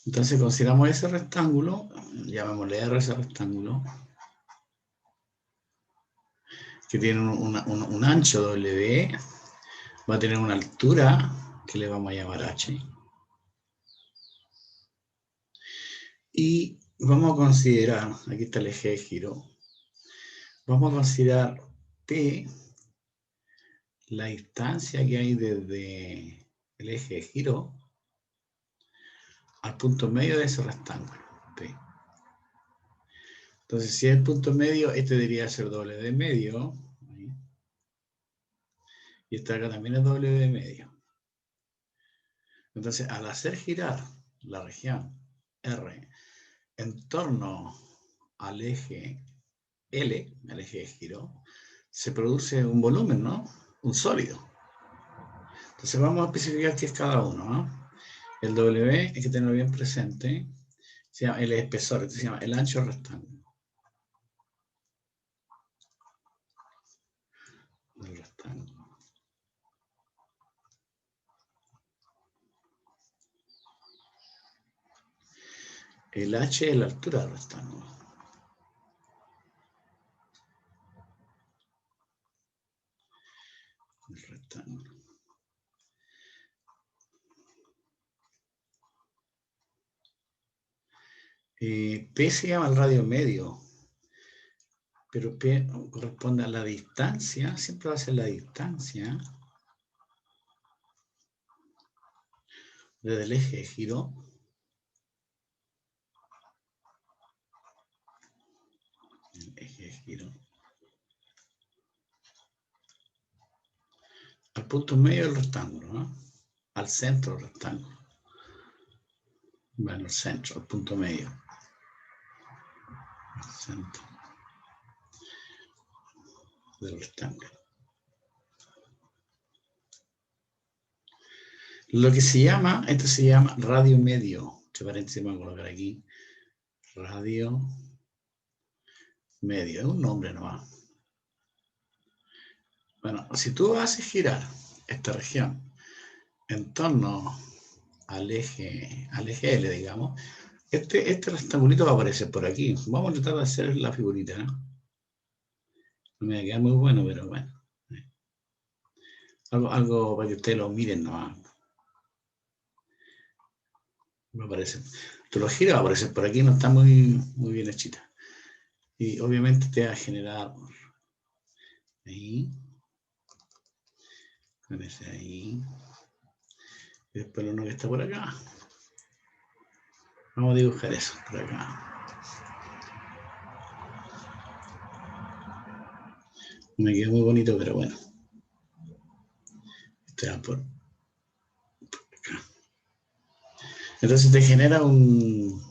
Entonces consideramos ese rectángulo, llamémosle R ese rectángulo, que tiene un ancho W, va a tener una altura que le vamos a llamar H. Y vamos a considerar, aquí está el eje de giro, vamos a considerar P, la distancia que hay desde el eje de giro al punto medio de ese rectángulo, P. Entonces, si es el punto medio, este debería ser doble de medio. Y esta acá también es doble de medio. Entonces, al hacer girar la región R en torno al eje L, al eje de giro, se produce un volumen, ¿no? Un sólido. Entonces vamos a especificar qué es cada uno, ¿no? El W, hay que tenerlo bien presente, se llama el espesor, este se llama el ancho del rectángulo. Del rectángulo. El H es la altura del rectángulo. El rectángulo. P se llama el radio medio, pero P corresponde a la distancia, siempre va a ser la distancia desde el eje de giro al punto medio del rectángulo, ¿no? Al centro del rectángulo. Bueno, el centro, el punto medio. El centro del rectángulo. Lo que se llama, esto se llama radio medio. Entre paréntesis voy a colocar aquí. Radio medio, es un nombre nomás. Bueno, si tú haces girar esta región en torno al eje L, digamos, este rectangulito va a aparecer por aquí. Vamos a tratar de hacer la figurita, ¿no? No me va a quedar muy bueno, pero bueno. Algo para que ustedes lo miren nomás. Me parece. Tú lo giras, va a aparecer por aquí, no está muy bien hechita. Y obviamente te va a generar ahí. Con ese ahí. Y después uno que está por acá. Vamos a dibujar eso por acá. Me quedó muy bonito, pero bueno. Este va por acá. Entonces te genera un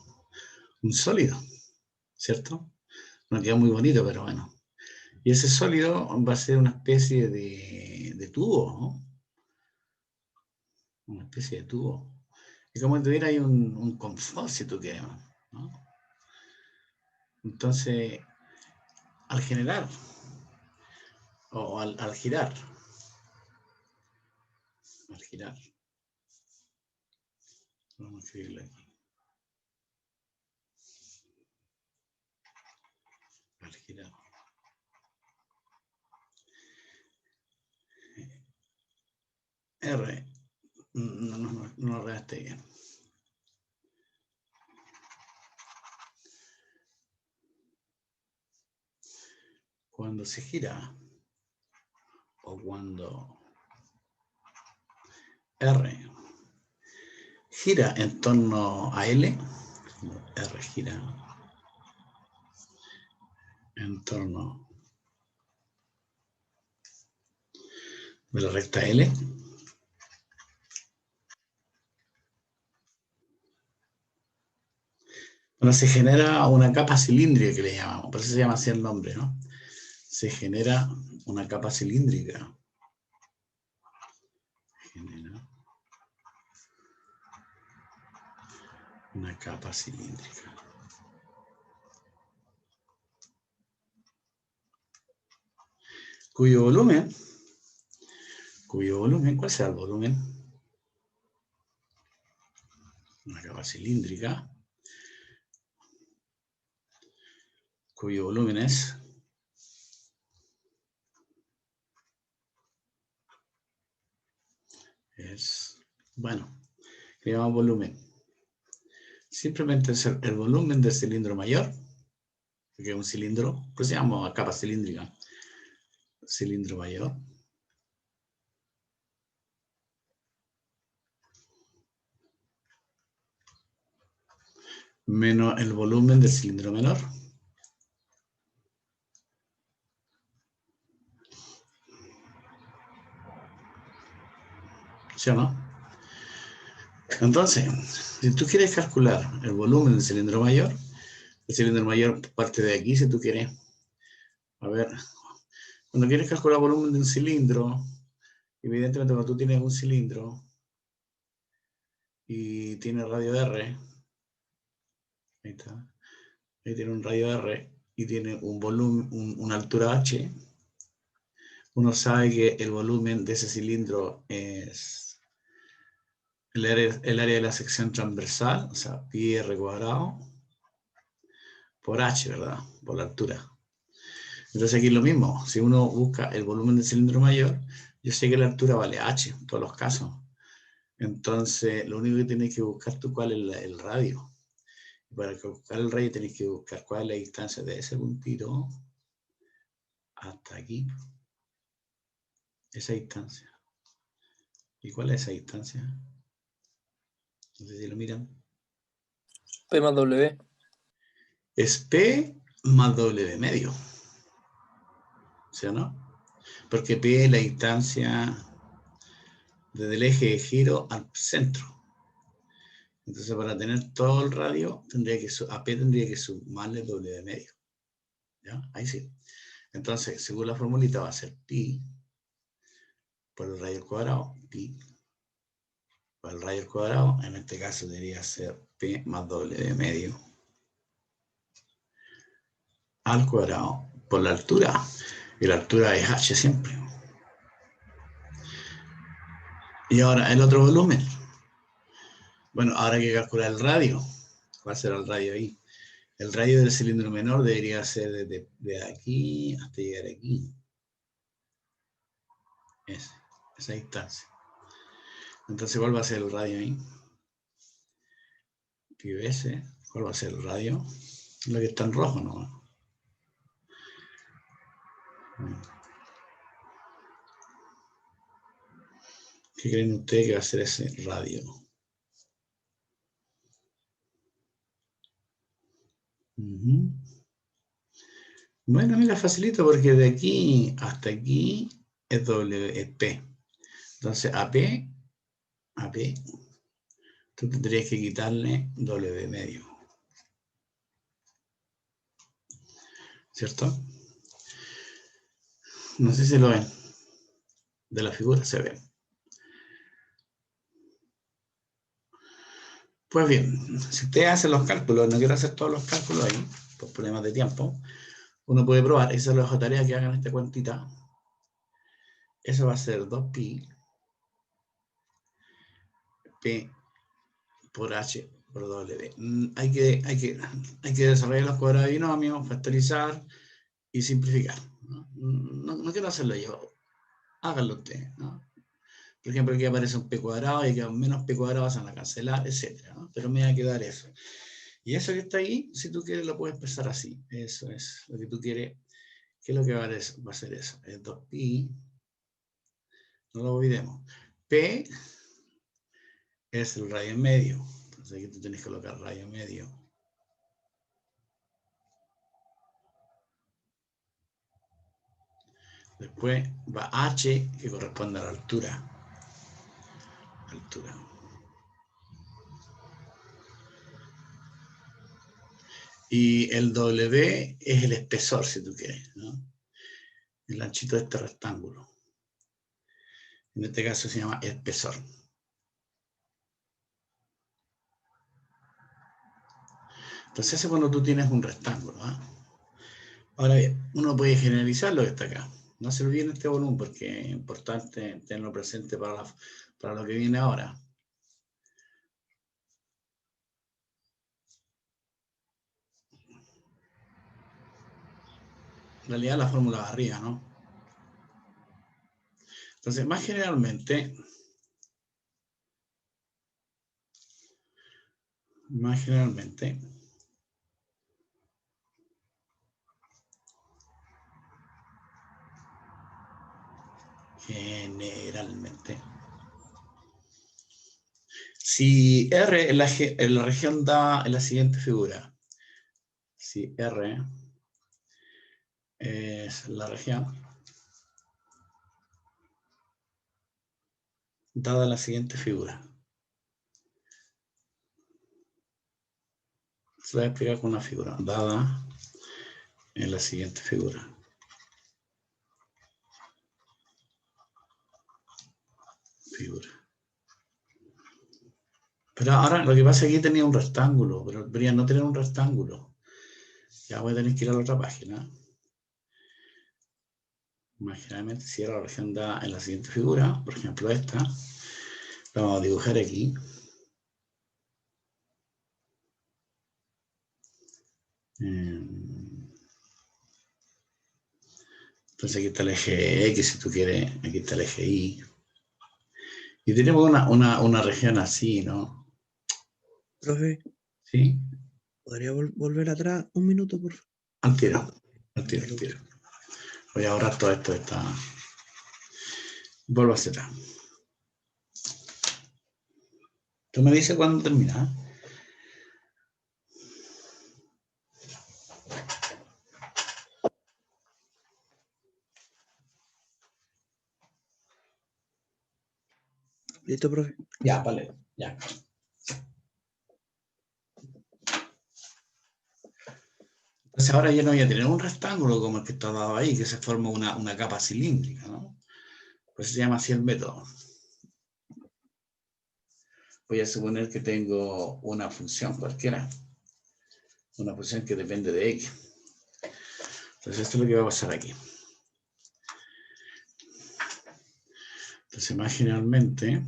sólido, ¿cierto? No queda muy bonito, pero bueno. Y ese sólido va a ser una especie de tubo, ¿no? Una especie de tubo. Y como te diría, hay un confort, si tú quieres, ¿no? Entonces, al generar, o al girar, vamos a escribirlo aquí, al girar, R, no lo redacté bien. Cuando se gira, o cuando R gira en torno a L, R gira en torno de la recta L, bueno, se genera una capa cilíndrica que le llamamos, por eso se llama así el nombre, ¿no? Se genera una capa cilíndrica. Genera una capa cilíndrica. Cuyo volumen, ¿cuál será el volumen? una capa cilíndrica, cuyo volumen es bueno, le llamamos volumen. Simplemente es el volumen del cilindro mayor, que es un cilindro, pues se llama capa cilíndrica, cilindro mayor, menos el volumen del cilindro menor. ¿Sí o no? Entonces, si tú quieres calcular el volumen del cilindro mayor, el cilindro mayor parte de aquí, si tú quieres. A ver, cuando quieres calcular el volumen de un cilindro, evidentemente cuando tú tienes un cilindro y tiene radio R, ahí está, ahí tiene un radio R y tiene un volumen, una altura H, uno sabe que el volumen de ese cilindro es el área de la sección transversal, o sea, pi r cuadrado, por H, ¿verdad? Por la altura. Entonces aquí es lo mismo, si uno busca el volumen del cilindro mayor, yo sé que la altura vale H en todos los casos. Entonces, lo único que tienes que buscar tú cuál es el radio. Y para buscar el radio tienes que buscar cuál es la distancia de ese puntito hasta aquí. Esa distancia. ¿Y cuál es esa distancia? No sé si lo miran. P más W. Es P más W medio. ¿Sí o no? Porque P es la distancia desde el eje de giro al centro. Entonces, para tener todo el radio, a P tendría que sumarle W medio. ¿Ya? Ahí sí. Entonces, según la formulita, va a ser pi por el radio al cuadrado, pi por el radio al cuadrado. En este caso debería ser P más W medio al cuadrado por la altura. Y la altura es H siempre. Y ahora el otro volumen. Bueno, ahora hay que calcular el radio. ¿Cuál será el radio ahí? El radio del cilindro menor debería ser de aquí hasta llegar aquí. Esa distancia. Entonces, ¿cuál va a ser el radio ahí? Pi S. ¿Cuál va a ser el radio? Lo que está en rojo, ¿no? ¿Qué creen ustedes que va a ser ese radio? Bueno, mira, facilito porque de aquí hasta aquí es P. Entonces, AP, tú tendrías que quitarle W medio. ¿Cierto? No sé si lo ven. De la figura se ve. Pues bien, si usted hace los cálculos, no quiero hacer todos los cálculos ahí, por problemas de tiempo, uno puede probar, esa es la tarea que hagan esta cuantita. Eso va a ser 2pi P por H por W. Hay que desarrollar los cuadrados de binomio, factorizar y simplificar. No quiero hacerlo yo, háganlo usted, ¿no? Por ejemplo, aquí aparece un p cuadrado y que menos p cuadrado se van a cancelar, etc. ¿no? Pero me va a quedar eso. Y eso que está ahí, si tú quieres, lo puedes expresar así. Eso es lo que tú quieres. ¿Qué es lo que va a ser eso? Es 2pi. No lo olvidemos. P es el radio en medio. Entonces aquí tú tienes que colocar radio en medio. Después va H, que corresponde a la altura. Y el W es el espesor, si tú quieres, ¿no? El anchito de este rectángulo. En este caso se llama espesor. Entonces eso es cuando tú tienes un rectángulo. ¿eh? Ahora bien, uno puede generalizar lo que está acá. No se olviden este volumen porque es importante tenerlo presente para lo que viene ahora. En realidad la fórmula va arriba, ¿no? Entonces, más generalmente, generalmente, si R en la región da en la siguiente figura, si R es la región dada en la siguiente figura, se va a explicar con una figura dada en la siguiente figura. Pero ahora lo que pasa es que aquí tenía un rectángulo, pero debería no tener un rectángulo. Ya voy a tener que ir a la otra página. Generalmente si era la región dada en la siguiente figura, por ejemplo esta, la vamos a dibujar aquí. Entonces aquí está el eje X, si tú quieres, aquí está el eje Y. Y tenemos una región así, ¿no? Profe, ¿Sí? ¿podría volver atrás un minuto, por favor? Al tiro. Voy a borrar todo esto. Vuelvo a hacer. Tú me dices cuándo termina. ¿Listo, profe? Ya, vale, ya. Entonces ahora ya no voy a tener un rectángulo como el que está dado ahí, que se forma una capa cilíndrica, ¿no? Pues se llama así el método. Voy a suponer que tengo una función cualquiera. Una función que depende de X. Entonces esto es lo que va a pasar aquí. Entonces más generalmente,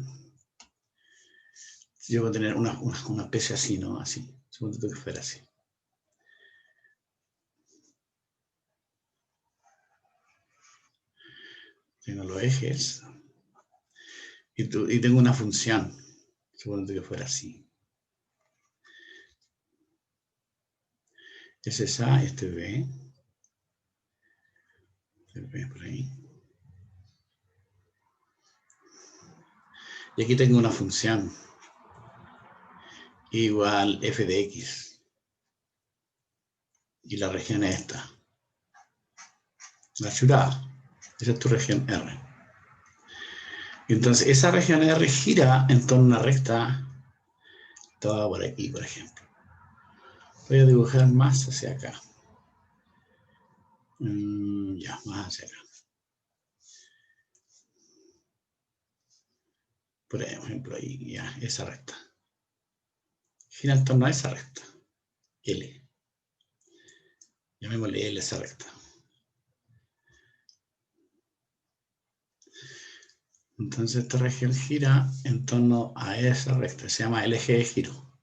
yo voy a tener una especie así, ¿no? Así. Supongo que fuera así. Tengo los ejes. Y tengo una función. Supongo que fuera así. Ese es A, este es B. Este es B por ahí. Y aquí tengo una función igual f de x. Y la región es esta. La churada. Esa es tu región R. Entonces, esa región R gira en torno a una recta toda por aquí, por ejemplo. Voy a dibujar más hacia acá. Ya, más hacia acá. Por ejemplo, ahí, ya, esa recta. Gira en torno a esa recta. L. Llamémosle L esa recta. Entonces esta región gira en torno a esa recta. Se llama el eje de giro.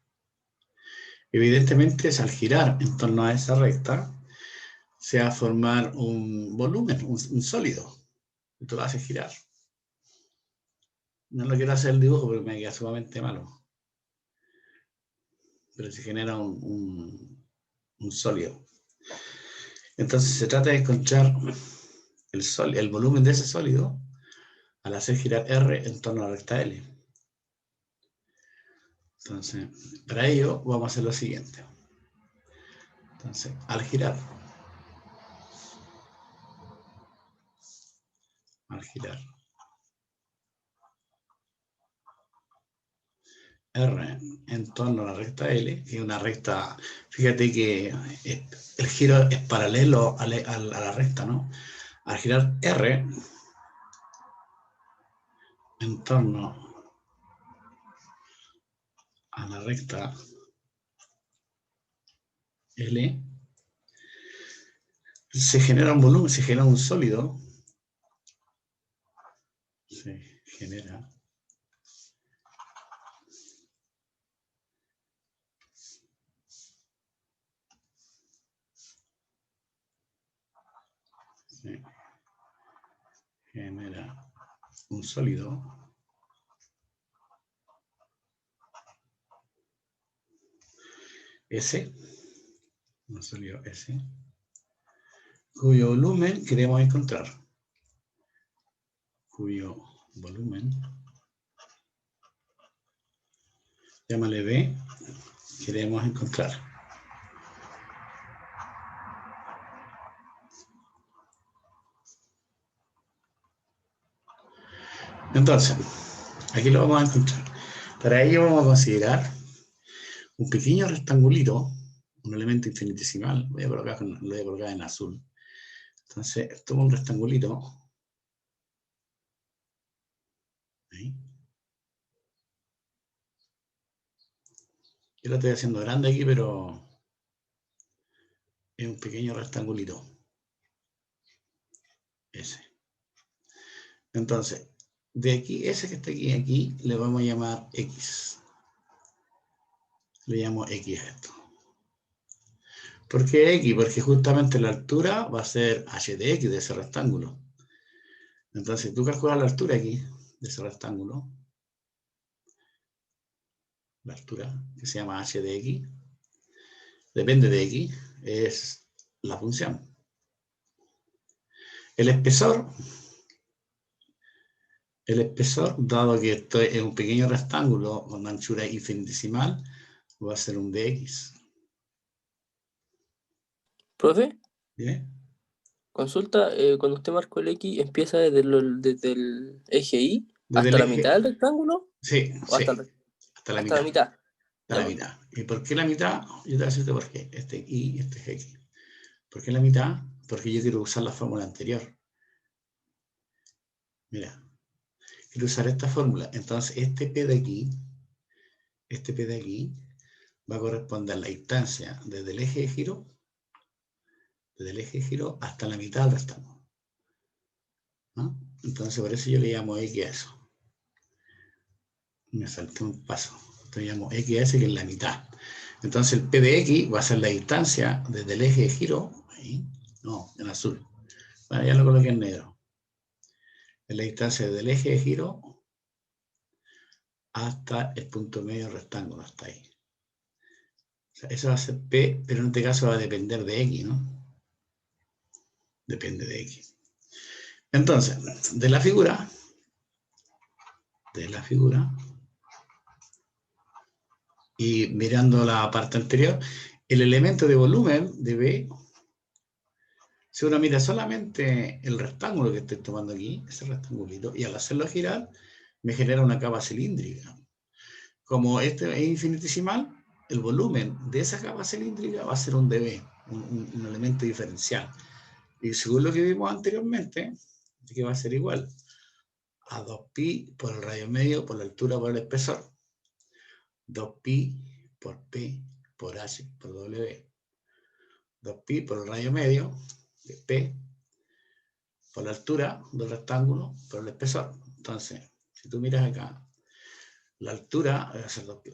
Evidentemente, al girar en torno a esa recta, se va a formar un volumen, un sólido. Y tú lo haces girar. No lo quiero hacer el dibujo porque me queda sumamente malo. Pero se genera un sólido. Entonces se trata de encontrar el volumen de ese sólido al hacer girar R en torno a la recta L. Entonces, para ello vamos a hacer lo siguiente. Entonces, al girar R en torno a la recta L, que es una recta, fíjate que el giro es paralelo a la recta, ¿no? Al girar R en torno a la recta L, se genera un volumen, se genera un sólido, se genera se genera un sólido S, un sólido S, cuyo volumen queremos encontrar. Cuyo volumen, llámale B, queremos encontrar. Entonces, aquí lo vamos a encontrar. Para ello vamos a considerar un pequeño rectangulito, un elemento infinitesimal, lo voy a colocar en azul. Entonces, tomo un rectangulito. Ahí. Yo lo estoy haciendo grande aquí, pero es un pequeño rectangulito. Ese. Entonces, de aquí, ese que está aquí, le vamos a llamar X. Le llamo X a esto. ¿Por qué X? Porque justamente la altura va a ser h de X de ese rectángulo. Entonces, tú calculas la altura aquí, de ese rectángulo. La altura, que se llama h de X, depende de X, es la función. El espesor, dado que esto es un pequeño rectángulo con anchura infinitesimal, va a ser un dx. Profe, ¿Bien? consulta, cuando usted marcó el X, ¿empieza desde el eje Y Desde hasta el la eje, mitad del rectángulo? sí, ¿O sí, hasta la hasta la mitad. mitad? Hasta ¿Ya, la profe? mitad. ¿Y por qué la mitad? Yo te voy a decirte por qué. Este y este es x. ¿Por qué la mitad? Porque yo quiero usar la fórmula anterior. Mira, quiero usar esta fórmula. Entonces, este P de aquí va a corresponder a la distancia desde el eje de giro, hasta la mitad del rectángulo. ¿No? Entonces, por eso yo le llamo X a eso. Me salté un paso. Entonces, llamo X a ese, que es la mitad. Entonces, el P de X va a ser la distancia desde el eje de giro, ahí, no, en azul. Bueno, ya lo coloqué en negro. Es la distancia desde el eje de giro hasta el punto medio del rectángulo, hasta ahí. O sea, eso va a ser P, pero en este caso va a depender de X, ¿no? Depende de X. Entonces, de la figura, y mirando la parte anterior, el elemento de volumen de B, si uno mira solamente el rectángulo que estoy tomando aquí, ese rectangulito, y al hacerlo girar, me genera una capa cilíndrica. Como este es infinitesimal, el volumen de esa capa cilíndrica va a ser un dB, un elemento diferencial. Y según lo que vimos anteriormente, que va a ser igual a 2pi por el radio medio por la altura por el espesor. 2pi por P por H por W. 2pi por el radio medio de P por la altura del rectángulo por el espesor. Entonces, si tú miras acá, la altura va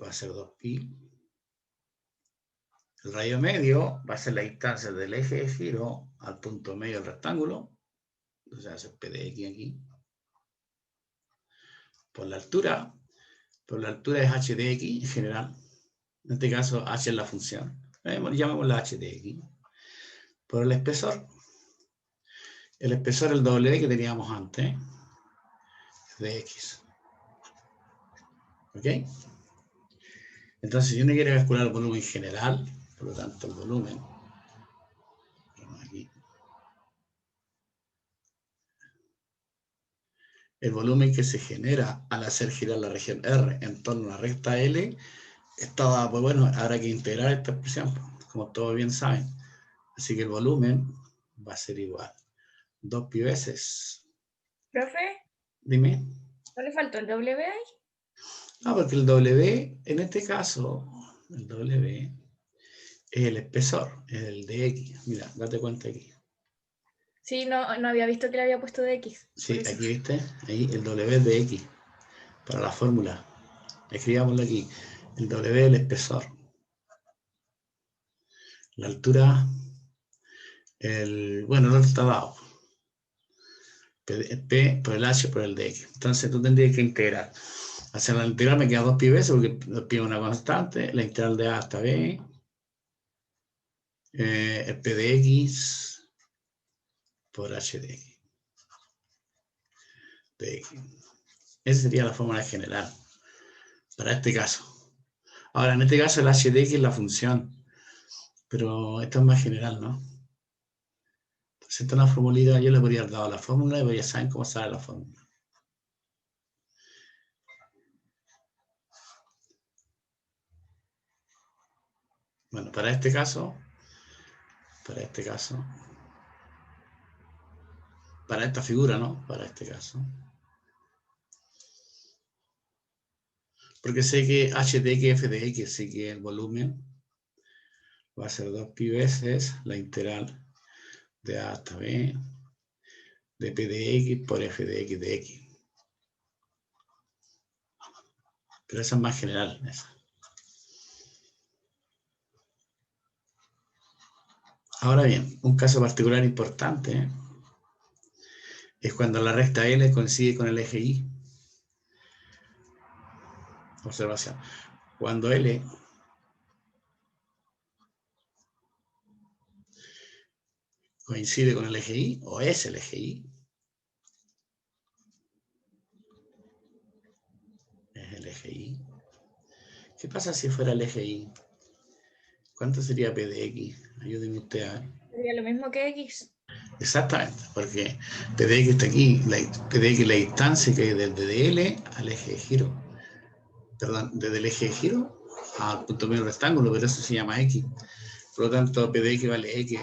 a ser 2pi. El radio medio va a ser la distancia del eje de giro al punto medio del rectángulo. Entonces va a ser P de X aquí. Por la altura es h de x en general. En este caso, h es la función. Llamémosla h de x. Por el espesor el W que teníamos antes, es de x. ¿Ok? Entonces, si uno quiere calcular el volumen general, por lo tanto, el volumen, aquí, el volumen que se genera al hacer girar la región R en torno a la recta L, estaba, pues bueno, habrá que integrar esta expresión, como todos bien saben. Así que el volumen va a ser igual. 2pi veces. ¿Profe? Dime. ¿No le faltó el W ahí? No, porque el W, en este caso, el W es el espesor, es el de X. Mira, date cuenta aquí. Sí, no había visto que le había puesto de X. Sí, aquí viste, ahí el W es de X, para la fórmula. Escribámoslo aquí. El W es el espesor. La altura, bueno, no está dado. P por el H por el DX. Entonces tú tendrías que integrar. Hacer la integral me queda 2pi veces porque pi es una constante. La integral de A hasta B. El P de X por H de X. Esa sería la fórmula general para este caso. Ahora, en este caso el H de X es la función, pero esto es más general, ¿no? Entonces, esta es una formulita, yo le podría haber dado la fórmula y ya saben cómo sale la fórmula. Bueno, para esta figura, ¿no? Para este caso. Porque sé que h de x, f de x, sé que el volumen va a ser 2pi veces la integral de a hasta b de p de x por f de x de x. Pero esa es más general. Esa. Ahora bien, un caso particular importante es cuando la recta L coincide con el eje Y. Observación. Cuando L coincide con el eje Y, o es el eje Y, es el eje Y. ¿Qué pasa si fuera el eje Y? ¿Cuánto sería P de X? Ayúdenme usted a ver. Sería lo mismo que X. Exactamente, porque P de X está aquí, P de X es la distancia que es desde L al eje de giro. Perdón, desde el eje de giro al punto medio del rectángulo, pero eso se llama X. Por lo tanto, P de X vale X.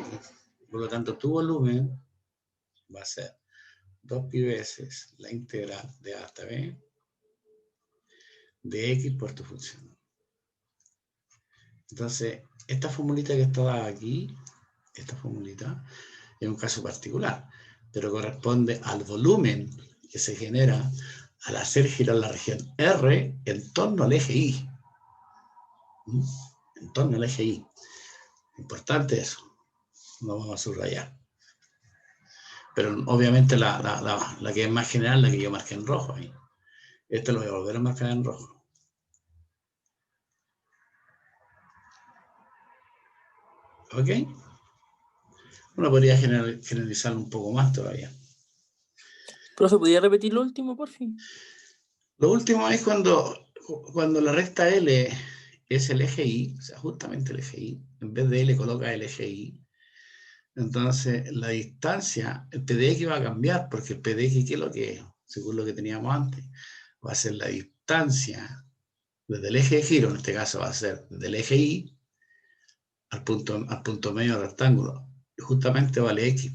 Por lo tanto, tu volumen va a ser 2pi veces la integral de A hasta B de X por tu función. Entonces, esta formulita que está aquí, esta formulita, es un caso particular, pero corresponde al volumen que se genera al hacer girar la región R en torno al eje Y. En torno al eje Y. Importante eso. Lo vamos a subrayar. Pero obviamente la que es más general, la que yo marqué en rojo ahí. Esto lo voy a volver a marcar en rojo. ¿Ok? Uno podría generalizar un poco más todavía. Profe, ¿podría repetir lo último, por fin? Lo último es cuando la recta L es el eje Y, o sea, justamente el eje Y, en vez de L coloca el eje Y, entonces la distancia, el P de X va a cambiar, porque el P de X, ¿qué es lo que es? Según lo que teníamos antes, va a ser la distancia desde el eje de giro, en este caso va a ser desde el eje Y al punto medio del rectángulo, y justamente vale X.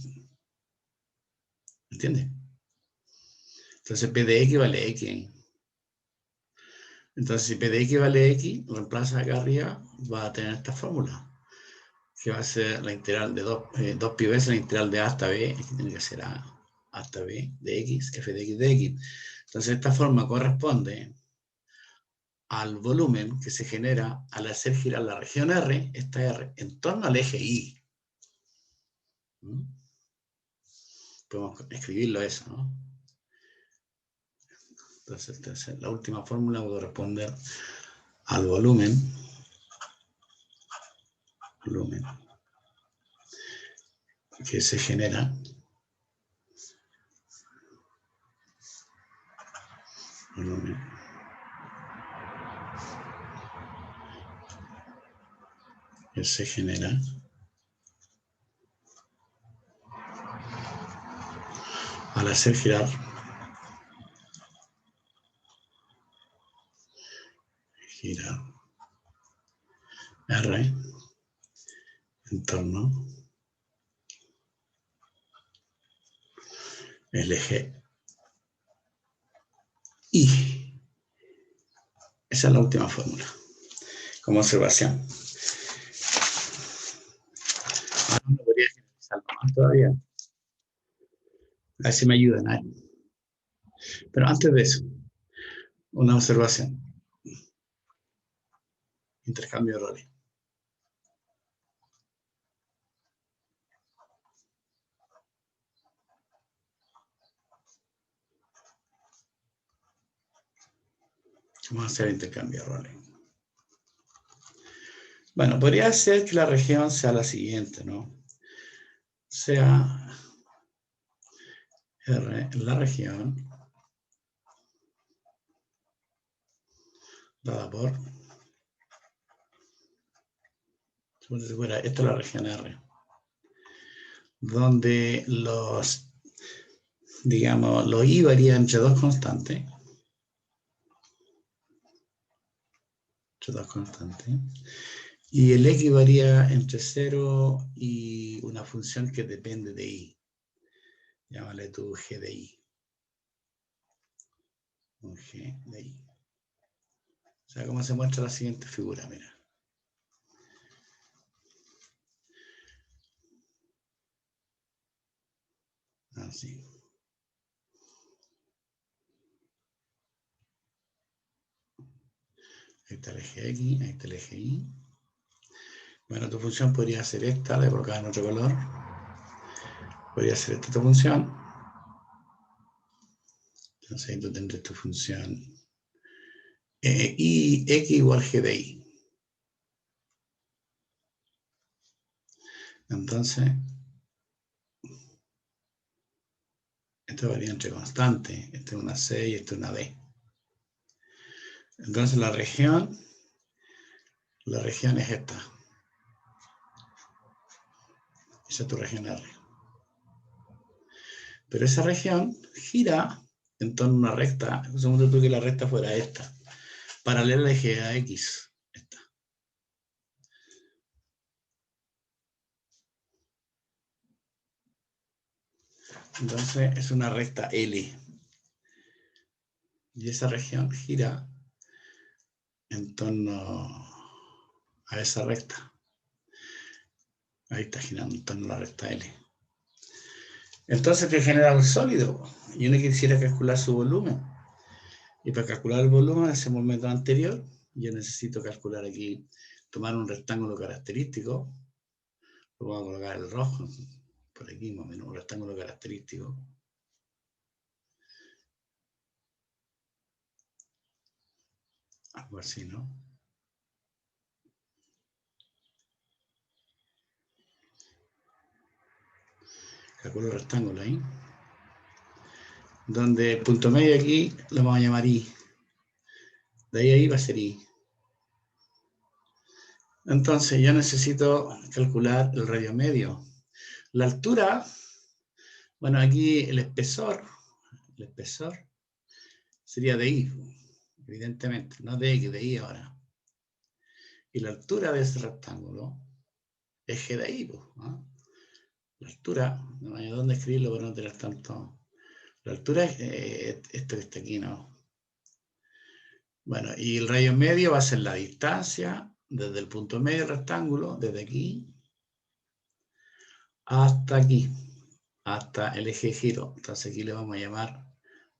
¿Entiendes? Entonces P de X vale X. Entonces si P de X vale X, reemplaza acá arriba, va a tener esta fórmula, que va a ser la integral de 2pi veces la integral de A hasta B, que tiene que ser A hasta B de X, f de X de X. Entonces esta forma corresponde al volumen que se genera al hacer girar la región R, esta R, en torno al eje Y. Podemos escribirlo eso, ¿no? Entonces la última fórmula va a corresponder al volumen que se genera al hacer girar R en torno al eje Y. Esa es la última fórmula, como observación. Ahora no podría generalizar más todavía. A ver si me ayudan ahí. Pero antes de eso, una observación. Intercambio de roles. Vamos a hacer el intercambio de roles. Bueno, podría ser que la región sea la siguiente, ¿no? Sea R, la región dada por, esta es la región R, donde los, digamos, los I varían entre dos constantes, y el X varía entre 0 y una función que depende de I. Llámale tu G de I. Un G de I. O sea, cómo se muestra la siguiente figura, mira. Así. Ahí está el eje X, ahí está el eje Y. Bueno, tu función podría ser esta, la he colocado en otro color. Podría ser esta tu función. Entonces ahí tú tendrás tu función y X igual G de Y. Entonces, esto varía entre constantes. Esta es una C y esta es una D. Entonces la región es esta. Esa es tu región R. Pero esa región gira en torno a una recta. Supongamos tú que la recta fuera esta, paralela al eje AX. Esta. Entonces es una recta L. Y esa región gira en torno a esa recta. Ahí está girando en torno a la recta L. Entonces te genera un sólido. Y uno quisiera calcular su volumen. Y para calcular el volumen, hacemos el método anterior. Yo necesito calcular aquí, tomar un rectángulo característico. Lo vamos a colocar el rojo, por aquí más o menos, un rectángulo característico. Algo así, ¿no? Calculo el rectángulo ahí. Donde el punto medio aquí lo vamos a llamar I. De ahí a I va a ser I. Entonces yo necesito calcular el radio medio. La altura, bueno, aquí el espesor sería de I, evidentemente, no de X, de I ahora. Y la altura de ese rectángulo es G de I, ¿no? La altura, no hay dónde escribirlo para no tener tanto. La altura es esto que está aquí, ¿no? Bueno, y el radio medio va a ser la distancia desde el punto medio del rectángulo, desde aquí hasta aquí, hasta el eje de giro. Entonces aquí le vamos a llamar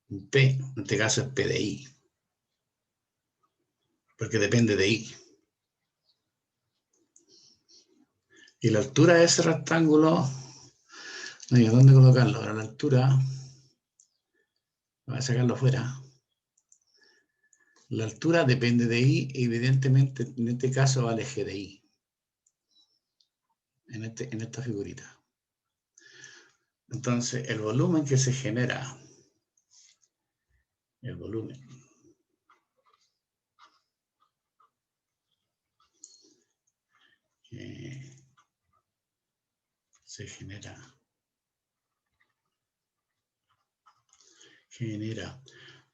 un P, en este caso es P de I, porque depende de I. Y la altura de ese rectángulo, no hay dónde colocarlo, ahora la altura, voy a sacarlo fuera. La altura depende de I, evidentemente en este caso va al eje de I. En esta figurita. Entonces, el volumen que se genera, el volumen que se genera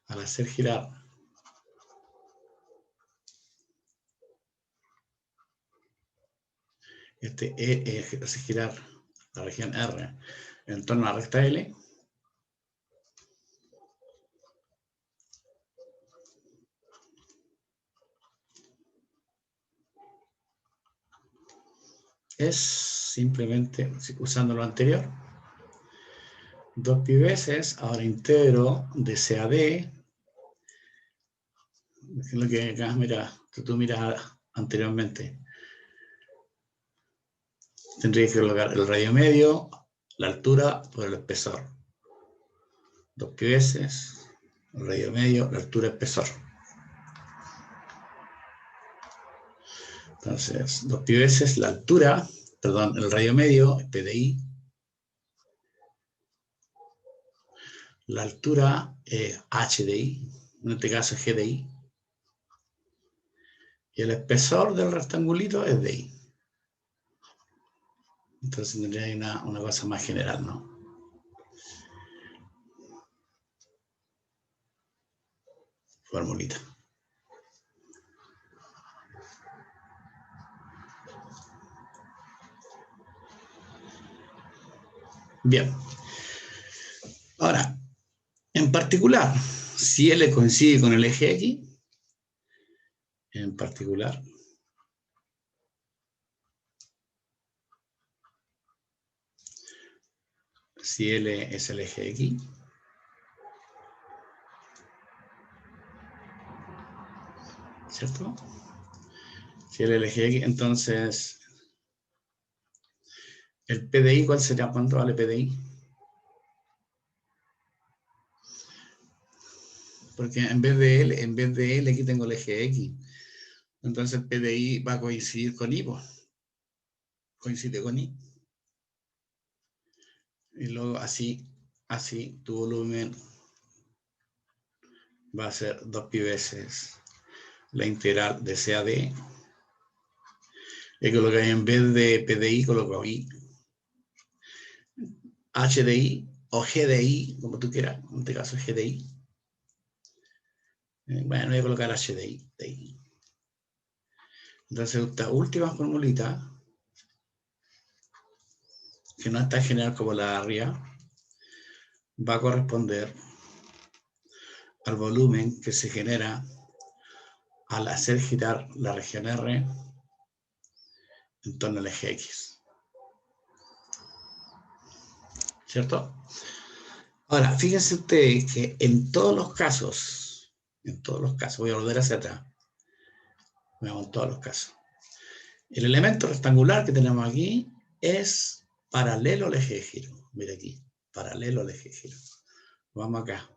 al hacer girar hace girar la región R en torno a la recta L, es simplemente, usando lo anterior, 2pi veces, ahora integro de C a D, es lo que acá, mira, que tú miras anteriormente. Tendría que colocar el radio medio, la altura por el espesor. 2pi veces, el radio medio, la altura, espesor. Entonces, 2 pi veces la altura, perdón, el radio medio, PDI. La altura es HDI, en este caso es GDI. Y el espesor del rectangulito es DI. Entonces tendría una cosa más general, ¿no? Formulita. Bien. Ahora, en particular, si L coincide con el eje X, en particular, si L es el eje X, ¿cierto? Si L es el eje X, entonces, el PDI, ¿cuál sería? ¿Cuánto vale PDI? Porque en vez de L aquí tengo el eje X. Entonces el PDI va a coincidir con I, pues. Coincide con I. Y luego así tu volumen va a ser 2 pi veces la integral de C a D. Y colocáis en vez de PDI, coloco I. HDI o GDI, como tú quieras. En este caso es GDI. Bueno, voy a colocar HDI. DI. Entonces esta última formulita, que no es tan general como la de arriba, va a corresponder al volumen que se genera al hacer girar la región R en torno al eje X. ¿Cierto? Ahora, fíjense ustedes que en todos los casos, voy a volver hacia atrás, en todos los casos, el elemento rectangular que tenemos aquí es paralelo al eje de giro. Mira aquí, paralelo al eje de giro. Vamos acá.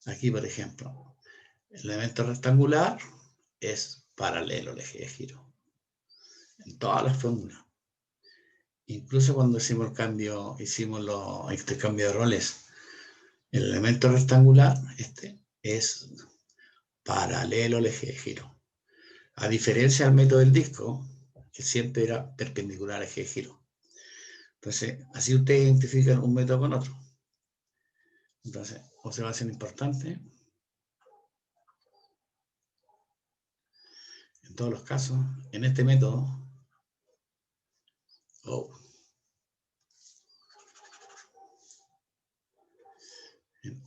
Aquí, por ejemplo, el elemento rectangular es paralelo al eje de giro. En todas las fórmulas. Incluso cuando hicimos el cambio, hicimos los intercambios de roles, el elemento rectangular, es paralelo al eje de giro. A diferencia del método del disco, que siempre era perpendicular al eje de giro. Entonces, así ustedes identifican un método con otro. Entonces, observación importante. En todos los casos, en este método,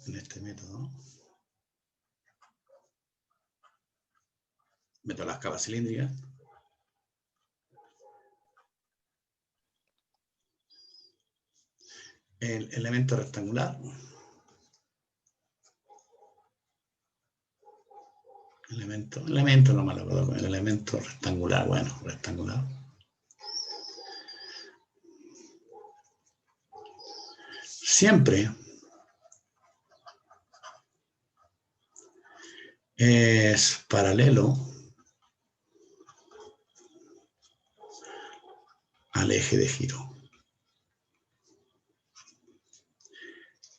en este método, meto las capas cilíndricas. El elemento rectangular. Elemento no me lo puedo poner, el elemento rectangular, bueno, rectangular. Siempre es paralelo al eje de giro.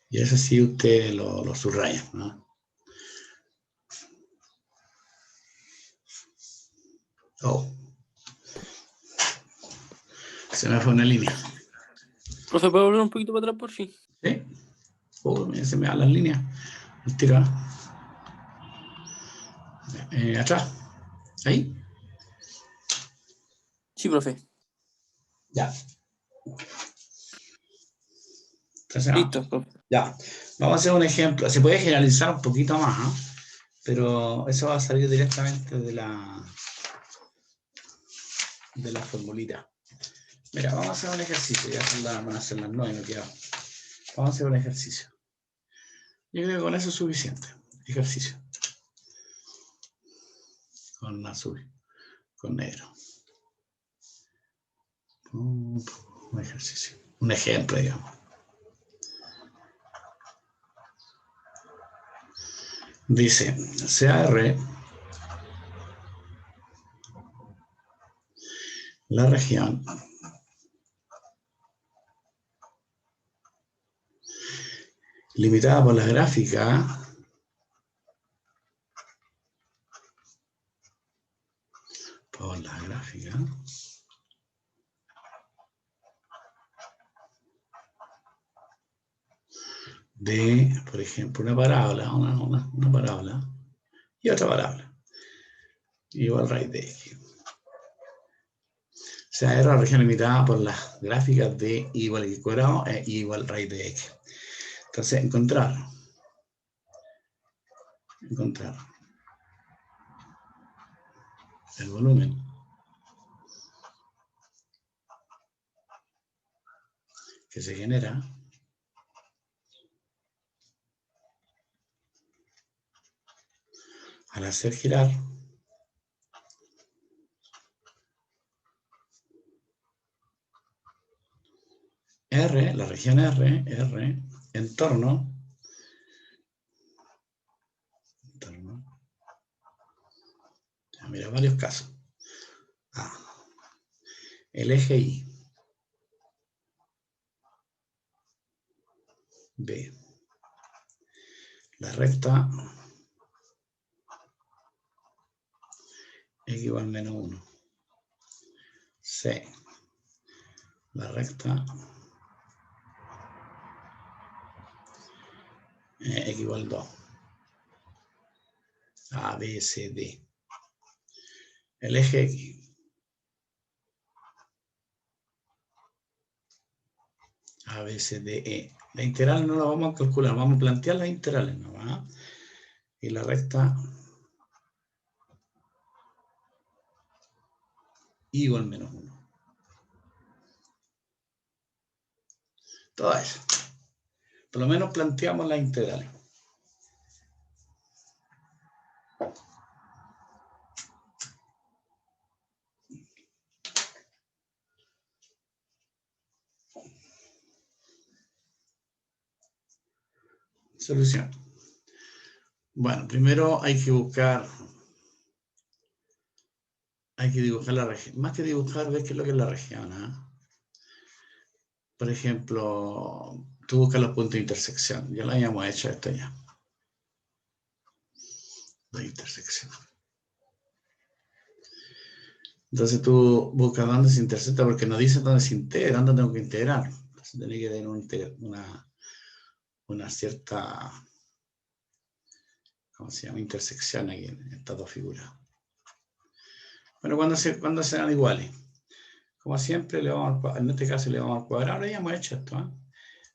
Y eso sí usted lo subraya, ¿no? Se me fue una línea. Profe, ¿puedo volver un poquito para atrás, por fin? ¿Sí? Se me van las líneas. Tira. Atrás. Ahí. Sí, profe. Ya. Entonces, Listo, profe. ya. Vamos a hacer un ejemplo. Se puede generalizar un poquito más, ¿no? Pero eso va a salir directamente de la formulita. Mira, vamos a hacer un ejercicio. Ya van a ser las 9, me queda. Vamos a hacer un ejercicio. Yo creo que con eso es suficiente. Ejercicio. Con azul. Con negro. Un ejercicio. Un ejemplo, digamos. Dice, CAR la región limitada por la gráfica de, por ejemplo, una parábola, una parábola y otra parábola igual raíz de x. O sea, es la región limitada por las gráficas de y igual a x cuadrado e y igual raíz de x. Entonces, encontrar el volumen que se genera al hacer girar R, la región R, en torno ya, mira, varios casos. A, el eje Y. B, la recta x igual menos 1. C, la recta x igual 2. A, B, C, D. El eje X. A, B, C, D, E. La integral no la vamos a calcular, vamos a plantear las integrales, ¿no? ¿Ah? Y la recta y igual menos 1. Todo eso. Por lo menos planteamos las integrales. Solución. Bueno, primero hay que buscar, dibujar la región. Más que dibujar, ves qué es lo que es la región. Por ejemplo, tú buscas los puntos de intersección. Ya lo habíamos hecho esto ya. De intersección. Entonces tú buscas dónde se intersecta, porque no dice dónde se integra, dónde tengo que integrar. Entonces tiene que tener una cierta, ¿cómo se llama? Intersección aquí en estas dos figuras. Bueno, cuando sean iguales. Como siempre, en este caso le vamos al cuadrado. Ahora ya hemos hecho esto.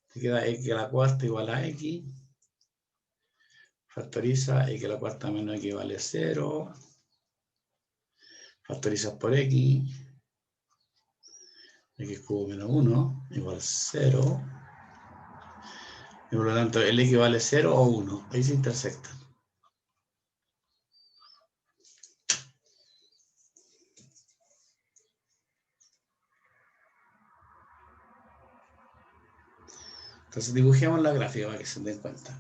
Te queda x a la cuarta igual a x. Factoriza x a la cuarta menos x vale 0. Factorizas por x. X cubo menos 1 igual 0. Y por lo tanto, el x vale 0 o 1. Ahí se intersectan. Entonces dibujemos la gráfica para que se den cuenta.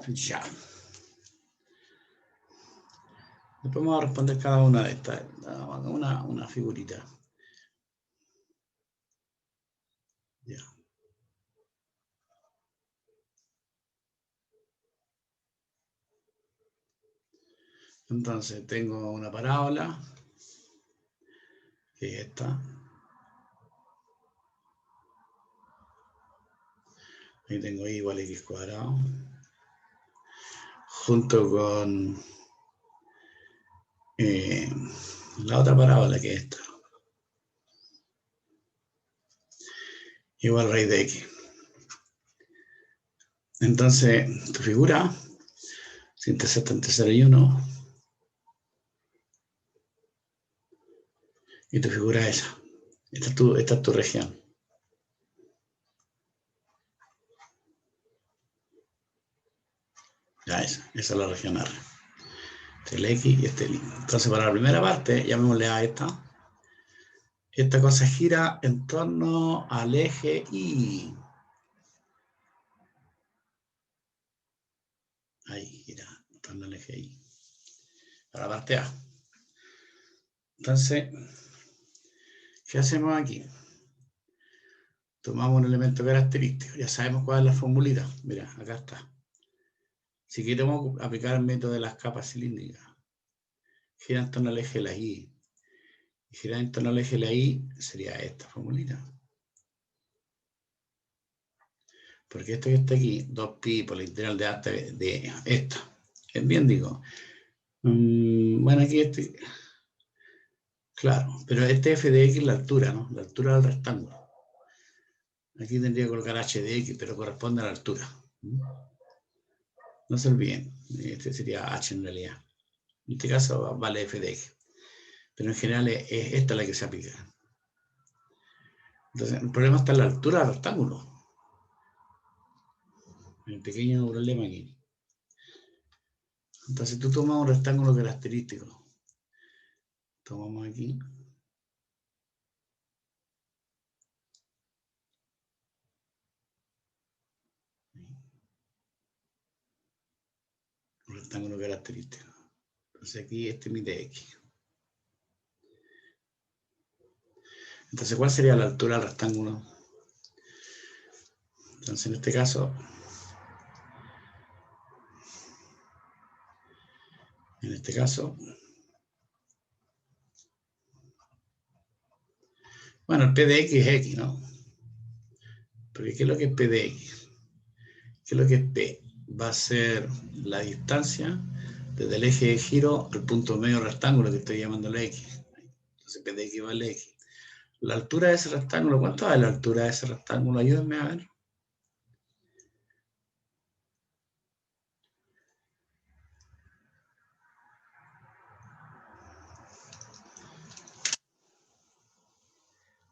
Ya. Después vamos a responder cada una de estas. Una figurita. Ya. Entonces tengo una parábola. Que es esta. Ahí tengo y igual a x cuadrado. Junto con la otra parábola que es esta. Igual raíz de x. Entonces, tu figura se intersecta entre 0 y 1. Y tu figura es esa. Esta es tu región. Ya esa es la región R. Este el X y este el Y. Entonces, para la primera parte, llamémosle a esta. Esta cosa gira en torno al eje Y. Ahí gira en torno al eje Y. para la parte A. Entonces, ¿qué hacemos aquí? Tomamos un elemento característico. Ya sabemos cuál es la formulita. Mira, acá está. Si queremos aplicar el método de las capas cilíndricas, girar en torno al eje de la Y. Y girar en torno al eje de la Y sería esta formulita. Porque esto que está aquí, 2pi por la integral de A de esta. Es bien, digo. Bueno, aquí este... Claro, pero este f de x es la altura, ¿no? La altura del rectángulo. Aquí tendría que colocar h de x, pero corresponde a la altura. No se olviden, este sería h en realidad. En este caso vale f de x. Pero en general es esta la que se aplica. Entonces, el problema está en la altura del rectángulo. El pequeño problema aquí. Entonces tú tomas un rectángulo característico. Tomamos aquí. Un rectángulo característico. Entonces aquí este mide x. Entonces, ¿cuál sería la altura del rectángulo? Entonces, en este caso, bueno, el P de X es X, ¿no? Porque ¿qué es lo que es P de X? ¿Qué es lo que es P? Va a ser la distancia desde el eje de giro al punto medio rectángulo que estoy llamándole X. Entonces P de X vale X. La altura de ese rectángulo, ¿cuánto es la altura de ese rectángulo? Ayúdenme a ver.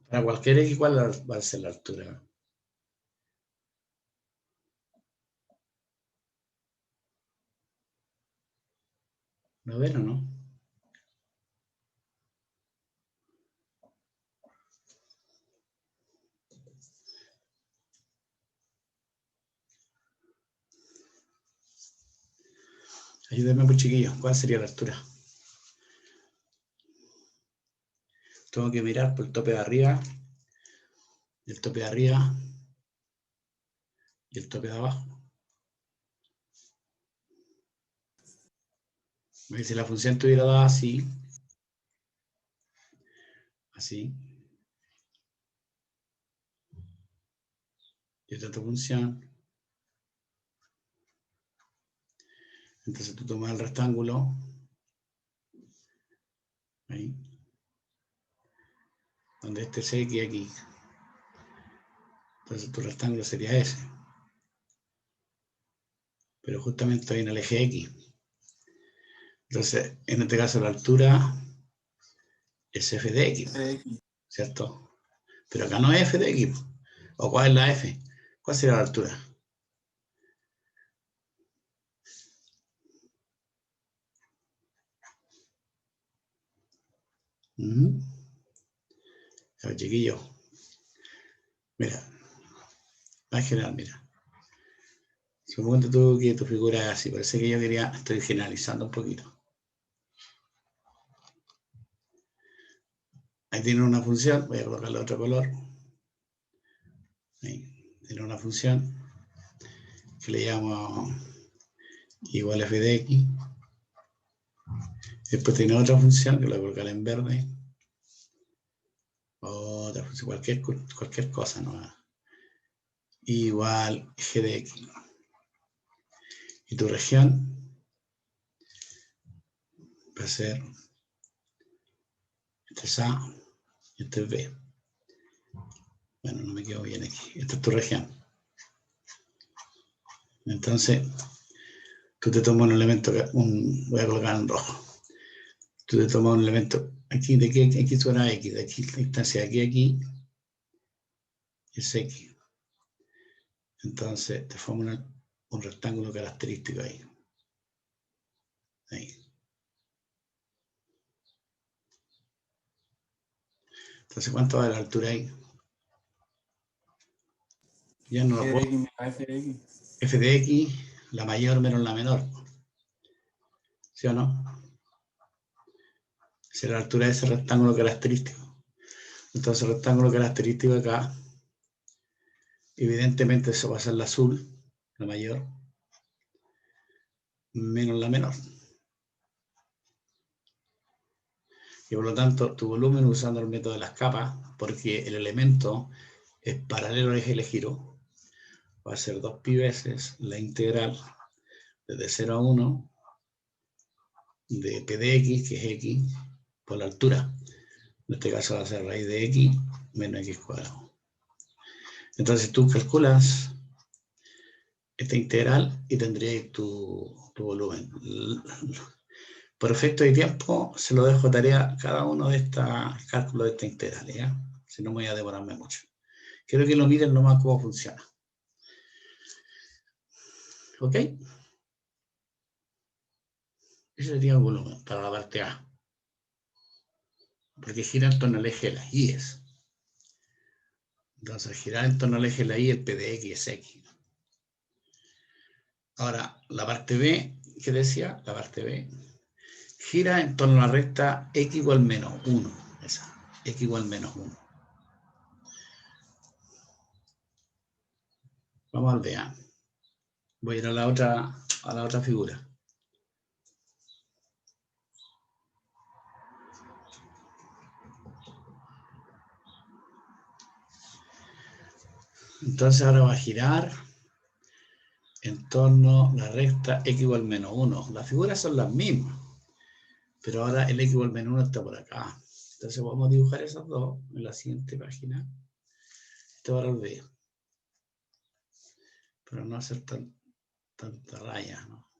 Para cualquier X, ¿cuál va a ser la altura? ¿Lo ven o no? Ayúdenme, pues, chiquillos. ¿Cuál sería la altura? Tengo que mirar por el tope de arriba, el tope de arriba y el tope de abajo. Si la función estuviera dada así, y esta es tu función, entonces tú tomas el rectángulo, ahí, donde este es X aquí. Entonces tu rectángulo sería ese. Pero justamente estoy en el eje X. Entonces, en este caso la altura es f de x, ¿cierto? Pero acá no es f de x. ¿O cuál es la f? ¿Cuál sería la altura? A ver, chiquillo. Mira. Va a general, mira. Supongo tú que tu figura es así. Parece que yo estoy generalizando un poquito. Ahí tiene una función. Voy a colocarle otro color. Ahí tiene una función que le llamo igual f de x. Después tiene otra función que la voy a colocar en verde. Otra función, cualquier cosa, ¿no? Igual g de x. Y tu región va a ser, este es A y este es B. Bueno, no me quedo bien aquí. Esta es tu región. Entonces, tú te tomas un elemento, voy a colocar en rojo. Tú te tomas un elemento, aquí, de aquí suena X, de aquí, la distancia de aquí a aquí, es X. Entonces, te forma un rectángulo característico ahí. Ahí. Entonces, ¿cuánto va la altura ahí? Ya no lo puedo. F de X, la mayor menos la menor. ¿Sí o no? Será la altura de ese rectángulo característico. Entonces el rectángulo característico acá, evidentemente eso va a ser la azul, la mayor, menos la menor. Y por lo tanto, tu volumen usando el método de las capas, porque el elemento es paralelo al eje de giro, va a ser 2 pi veces la integral desde 0 a 1 de p de x, que es x, por la altura. En este caso va a ser raíz de x menos x cuadrado. Entonces tú calculas esta integral y tendrías tu volumen. Por efecto de tiempo, se lo dejo tarea a cada uno de estos cálculos de esta integral, ¿ya? Si no me voy a demorarme mucho. Quiero que lo miren nomás cómo funciona. ¿Ok? Ese sería el volumen para la parte A. Porque gira en torno al eje de las I's. Entonces, girar en torno al eje de la Y, el P de X es X. Ahora, la parte B, ¿qué decía? La parte B gira en torno a la recta X igual menos 1. Esa, X igual menos 1. Vamos al B. Voy a ir a la otra figura. Entonces ahora va a girar en torno a la recta X igual menos 1. Las figuras son las mismas, pero ahora el X igual menos 1 está por acá. Entonces vamos a dibujar esas dos en la siguiente página. Esto va a olvidar, para no hacer tanta raya, ¿no?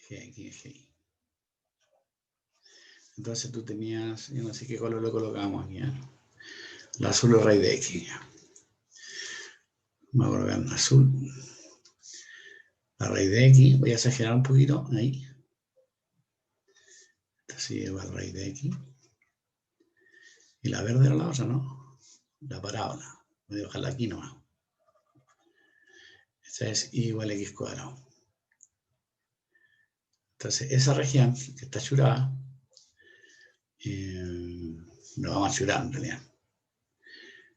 Aquí. Entonces tú tenías, yo no sé qué color lo colocamos aquí, ¿eh? La azul es raíz de X. Vamos a colocar en azul. La raíz de X, voy a exagerar un poquito, ahí. Así lleva la raíz de X. Y la verde era la otra, ¿no? La parábola. Voy a dejarla aquí nomás. Esta es y igual a x cuadrado. Entonces, esa región que está churada, no vamos a churar en realidad.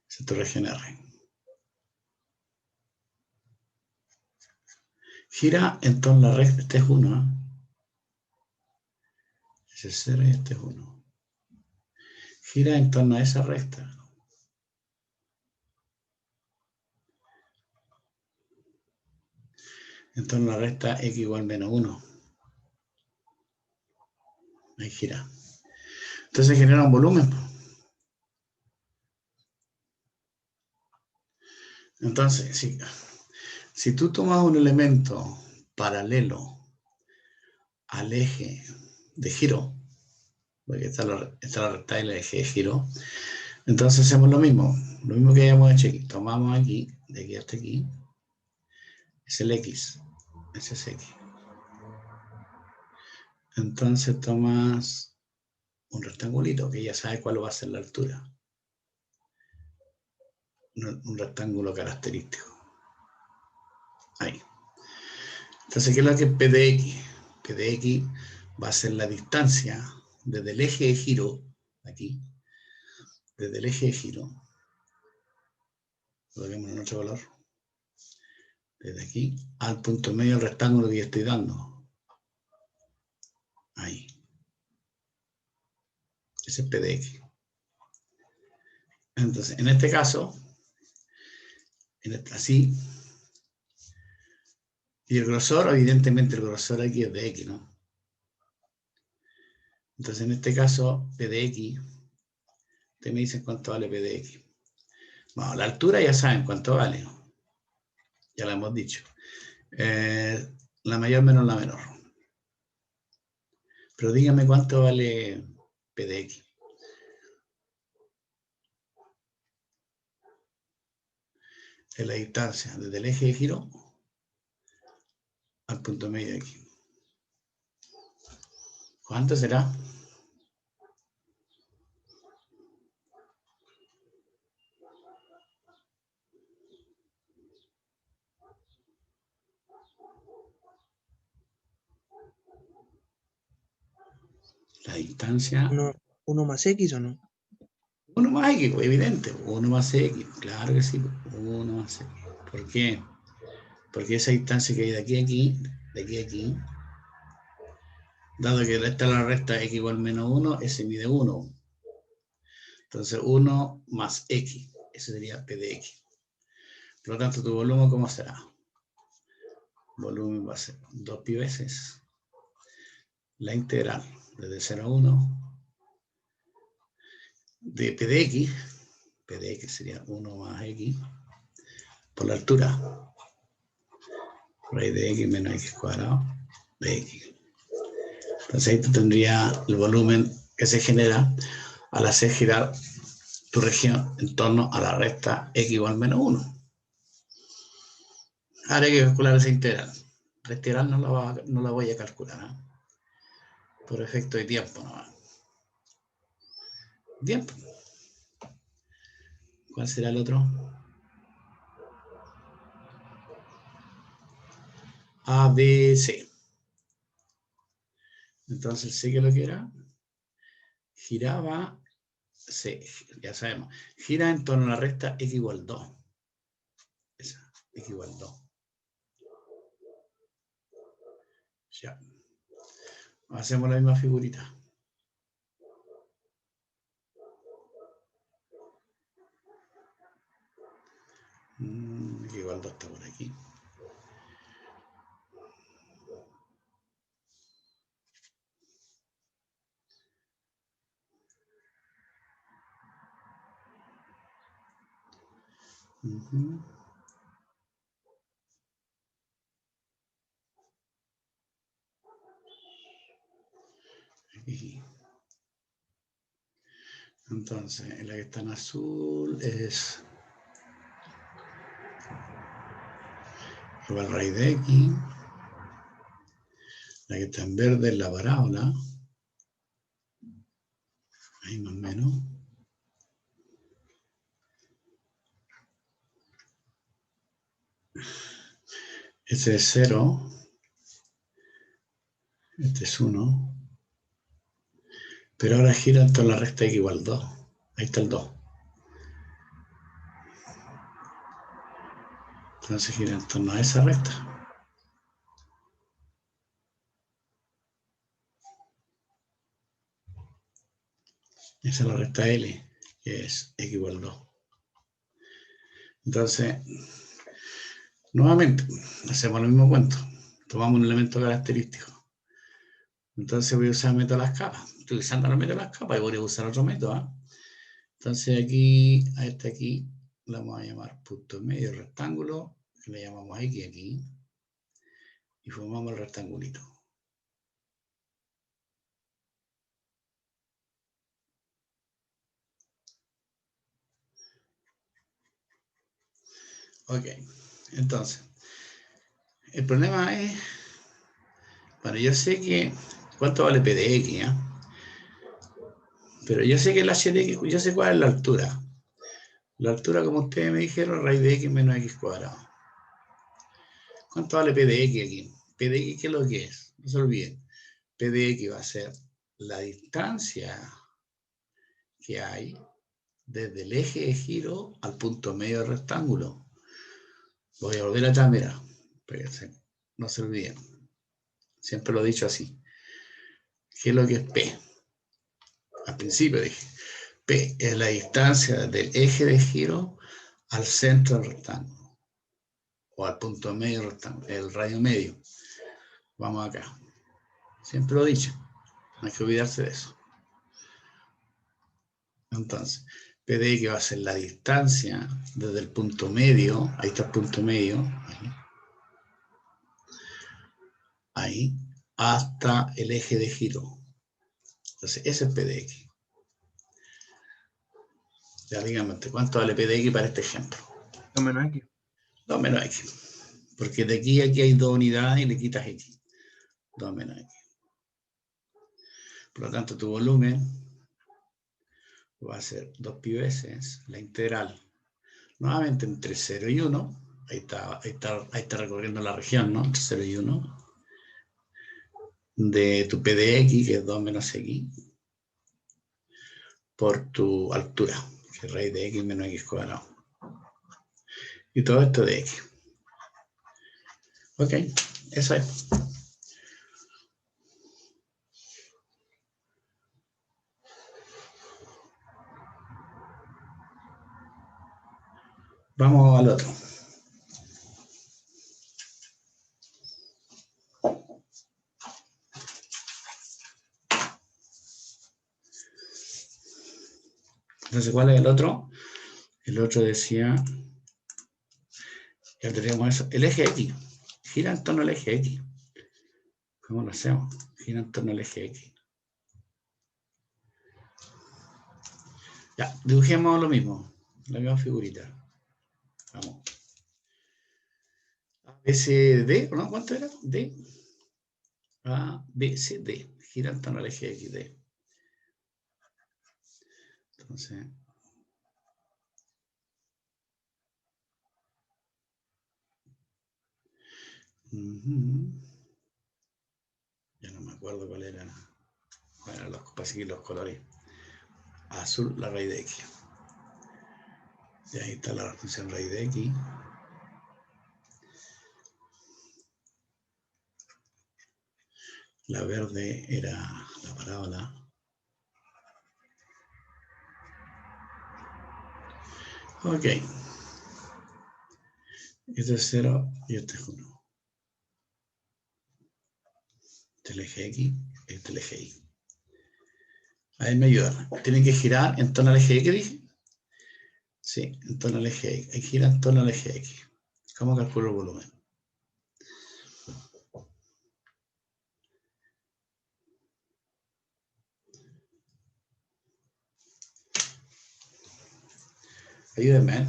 Esa es tu región R. Gira en torno a la recta, este es 1, ¿eh? Ese es 0 y este es 1. Gira en torno a esa recta. En torno a la recta x igual menos 1. Ahí gira. Entonces genera un volumen. Entonces, si tú tomas un elemento paralelo al eje de giro, porque está la recta del eje de giro, entonces hacemos lo mismo que habíamos hecho aquí. Tomamos aquí, de aquí hasta aquí, es el X, ese es X. Entonces tomas un rectangulito, que ya sabes cuál va a ser la altura. Un rectángulo característico. Ahí. Entonces, ¿qué es lo que es P de X? P de X va a ser la distancia desde el eje de giro, aquí, desde el eje de giro, lo vemos en otro color, desde aquí al punto medio del rectángulo que yo estoy dando. Ahí. Ese es P de X. Entonces, en este caso, así, y el grosor, evidentemente el grosor aquí es de X, ¿no? Entonces, en este caso, P de X, ustedes me dicen cuánto vale P de X. Bueno, la altura ya saben cuánto vale, ¿no? Ya lo hemos dicho. La mayor menos la menor. Pero dígame cuánto vale P de X. Es la distancia desde el eje de giro al punto medio de aquí. ¿Cuánto será? La distancia... 1 más X o no. 1 más X, pues, evidente. 1 más X, claro que sí. 1 más X. ¿Por qué? Porque esa distancia que hay de aquí a aquí, de aquí a aquí, dado que esta es la recta x igual menos 1, ese mide 1. Entonces 1 más x, ese sería p de x. Por lo tanto, tu volumen, ¿cómo será? Volumen va a ser 2pi veces la integral desde 0 a 1 de p de x sería 1 más x, por la altura, raíz de x menos x cuadrado de x. Entonces ahí tú tendrías el volumen que se genera al hacer girar tu región en torno a la recta x igual menos 1. Ahora hay que calcular esa integral. La integral no la voy a calcular, ¿eh? Por efecto de tiempo nomás. Tiempo. ¿Cuál será el otro? A, B, C. Entonces, sé que lo que era. Giraba, C, ya sabemos. Gira en torno a la recta x igual 2. Esa, x igual 2. Ya. Hacemos la misma figurita. X igual 2 está por aquí. Aquí. Entonces, en la que está en azul es igual raíz de x. La que está en verde es la parábola. Ahí más o menos. Este es 0. Este es 1. Pero ahora gira en torno a la recta x igual 2. Ahí está el 2. Entonces gira en torno a esa recta. Esa es la recta L, que es x igual 2. Entonces, nuevamente, hacemos el mismo cuento. Tomamos un elemento característico. Entonces voy a usar el método de las capas. Utilizando el método de las capas, y voy a usar otro método. Entonces aquí, a este aquí, le vamos a llamar punto medio rectángulo, que le llamamos X aquí, y formamos el rectangulito. Ok, entonces, el problema es, bueno, yo sé que, ¿cuánto vale P de X? Pero yo sé que la h de X, yo sé cuál es la altura. La altura, como ustedes me dijeron, raíz de X menos X cuadrado. ¿Cuánto vale P de X aquí? P de X, ¿qué es lo que es? No se olviden. P de X va a ser la distancia que hay desde el eje de giro al punto medio del rectángulo. Voy a volver atrás, mira. No se olviden. Siempre lo he dicho así. ¿Qué es lo que es P? Al principio dije, P es la distancia del eje de giro al centro del rectángulo. O al punto medio del rectángulo, el radio medio. Vamos acá. Siempre lo he dicho. No hay que olvidarse de eso. Entonces, P de X va a ser la distancia desde el punto medio, ahí está el punto medio, ahí, hasta el eje de giro. Entonces, ese es P de X. Ya díganme, ¿cuánto vale P de X para este ejemplo? 2 menos X. 2 menos X. Porque de aquí a aquí hay 2 unidades y le quitas X. 2 menos X. Por lo tanto, tu volumen va a ser 2pi veces la integral. Nuevamente entre 0 y 1. Ahí está recorriendo la región, ¿no? Entre 0 y 1. de tu P de X, que es 2 menos X, por tu altura, que es raíz de X menos X cuadrado. Y todo esto de X. Ok, eso es. Vamos al otro. Entonces, ¿cuál es el otro? El otro decía, ya tenemos eso, el eje X. Gira en torno al eje X. ¿Cómo lo hacemos? Gira en torno al eje X. Ya, dibujemos lo mismo, la misma figurita. Vamos. A, B, C, D, ¿no? ¿Cuánto era? D. A, B, C, D. Gira en torno al eje X, D. Entonces, ya no me acuerdo cuál era. Bueno, los colores. Azul, la raíz de X. Y ahí está la función raíz de X. La verde era la parábola. Ok. Este es 0 y este es 1. Este es el eje X, este es el eje Y. Ahí me ayudan. Tienen que girar en torno al eje X, dije. Sí, en torno al eje X. Ahí gira en torno al eje X. ¿Cómo calculo el volumen? Ayúdenme, ¿eh?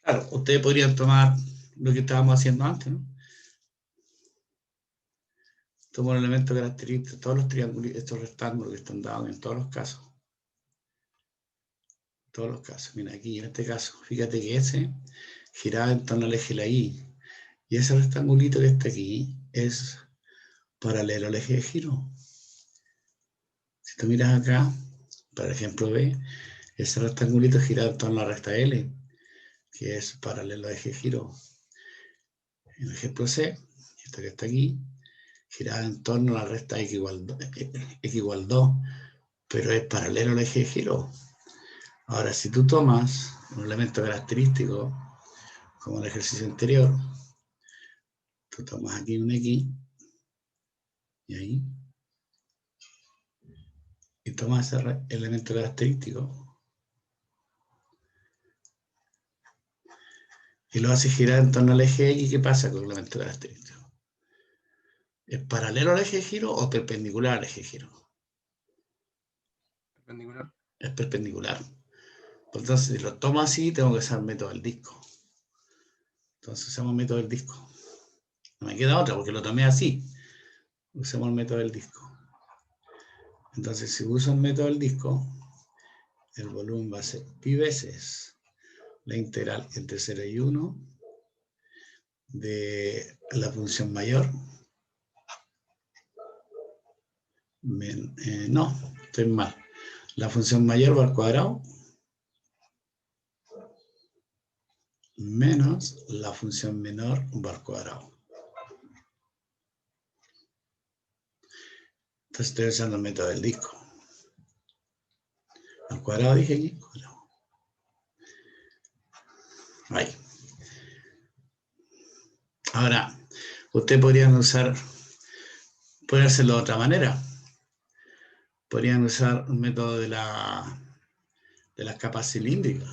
Claro, ustedes podrían tomar lo que estábamos haciendo antes, ¿no? Tomo un elemento característico, todos los triángulos, estos rectángulos que están dados en todos los casos. Todos los casos. Mira, aquí en este caso, fíjate que ese giraba en torno al eje de la Y. Y ese rectangulito que está aquí es paralelo al eje de giro. Si tú miras acá, por ejemplo B, ese rectangulito gira en torno a la recta L, que es paralelo al eje de giro. En el ejemplo C, esto que está aquí, giraba en torno a la recta X igual 2, pero es paralelo al eje de giro. Ahora, si tú tomas un elemento característico, como el ejercicio anterior, tú tomas aquí un X, y ahí, y tomas ese elemento característico, y lo haces girar en torno al eje X, ¿qué pasa con el elemento característico? ¿Es paralelo al eje de giro o perpendicular al eje de giro? Perpendicular. Es perpendicular. Entonces, si lo tomo así, tengo que usar el método del disco. Entonces, usamos el método del disco. No me queda otra, porque lo tomé así. Usemos el método del disco. Entonces, si uso el método del disco, el volumen va a ser pi veces la integral entre 0 y 1 de la función mayor. No, estoy mal. La función mayor va al cuadrado menos la función menor va al cuadrado. Entonces estoy usando el método del disco. Al cuadrado dije aquí, cuadrado. Ahí. Ahora, ustedes podrían pueden hacerlo de otra manera. Podrían usar un método de las capas cilíndricas.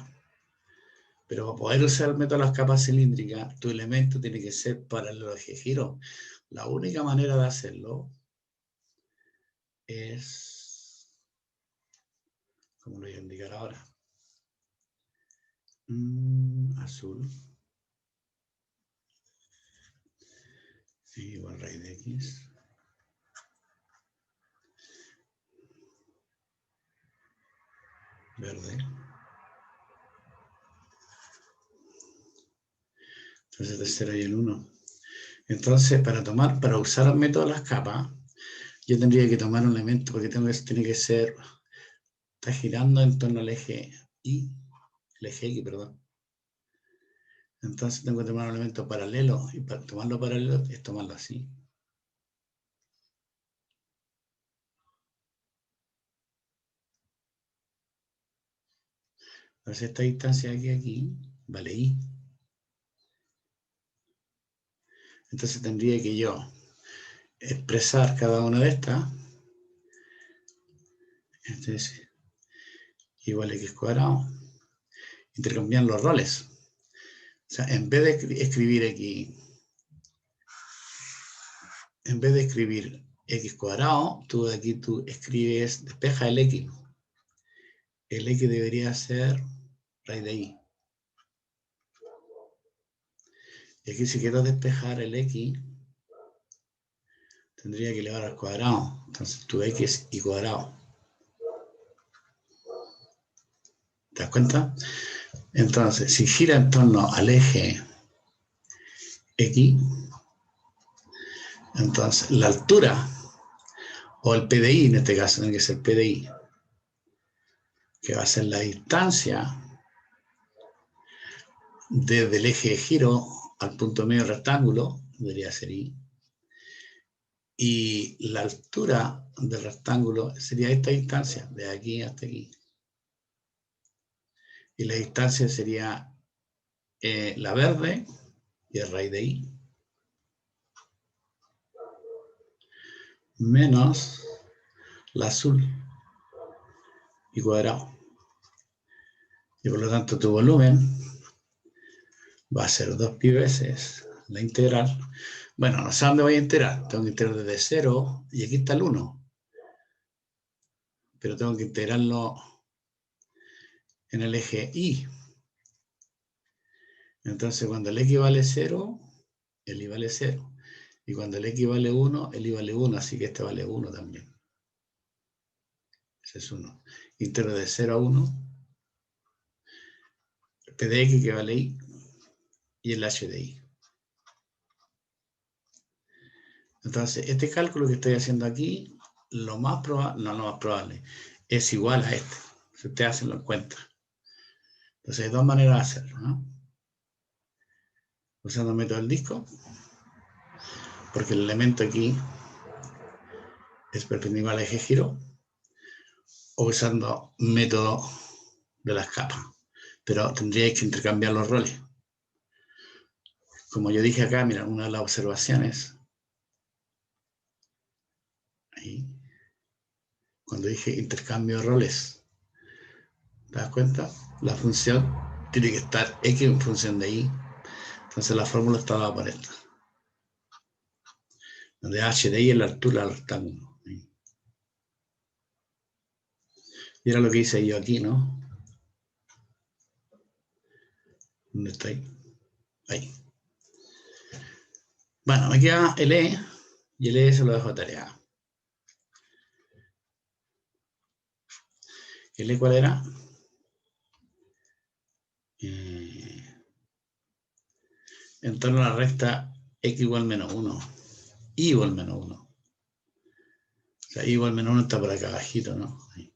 Pero para poder usar el método de las capas cilíndricas, tu elemento tiene que ser paralelo al eje de giro. La única manera de hacerlo es, como lo voy a indicar ahora, azul igual raíz de X verde Entonces el 0 y el 1. Entonces, para usar el método de las capas, yo tendría que tomar un elemento, porque tiene que ser, está girando en torno al eje Y, el eje X, perdón. Entonces tengo que tomar un elemento paralelo, y para tomarlo paralelo es tomarlo así. Entonces esta distancia de aquí a aquí vale I. Entonces tendría que yo expresar cada una de estas. Entonces, igual a x cuadrado. Intercambiar los roles. O sea, en vez de escribir aquí, en vez de escribir x cuadrado, tú aquí escribes, despeja el x. El x debería ser raíz de y. Y aquí si quiero despejar el x, tendría que elevar al cuadrado. Entonces tu x es y cuadrado. ¿Te das cuenta? Entonces, si gira en torno al eje X, entonces la altura, o el PDI en este caso, tiene que ser PDI, que va a ser la distancia desde el eje de giro al punto medio del rectángulo, debería ser I, y la altura del rectángulo sería esta distancia, de aquí hasta aquí. Y la distancia sería la verde, y el raíz de I, menos la azul, y cuadrado. Y por lo tanto tu volumen va a ser 2pi veces la integral. Bueno, no sé dónde voy a integrar. Tengo que integrar desde 0 y aquí está el 1. Pero tengo que integrarlo en el eje Y. Entonces cuando el X vale 0, el Y vale 0. Y cuando el X vale 1, el Y vale 1. Así que este vale 1 también. Ese es 1. Integro de 0 a 1. El P de X que vale Y. Y el H de Y. Entonces, este cálculo que estoy haciendo aquí, lo más probable, es igual a este. Si ustedes hacen la cuenta. Entonces, hay dos maneras de hacerlo, ¿no? Usando el método del disco, porque el elemento aquí es perpendicular al eje giro, o usando método de las capas. Pero tendríais que intercambiar los roles. Como yo dije acá, mira, una de las observaciones, ahí, cuando dije intercambio de roles, ¿te das cuenta? La función tiene que estar X en función de Y. Entonces la fórmula estaba por esta. Donde H de Y es la altura del rectángulo. Y era lo que hice yo aquí, ¿no? ¿Dónde está ahí? Ahí. Bueno, me queda el E, y el E se lo dejo a tarea. ¿El E cuál era? En torno a la recta X igual menos 1. Y igual menos 1. O sea, Y igual menos 1 está por acá abajito, ¿no? Ahí.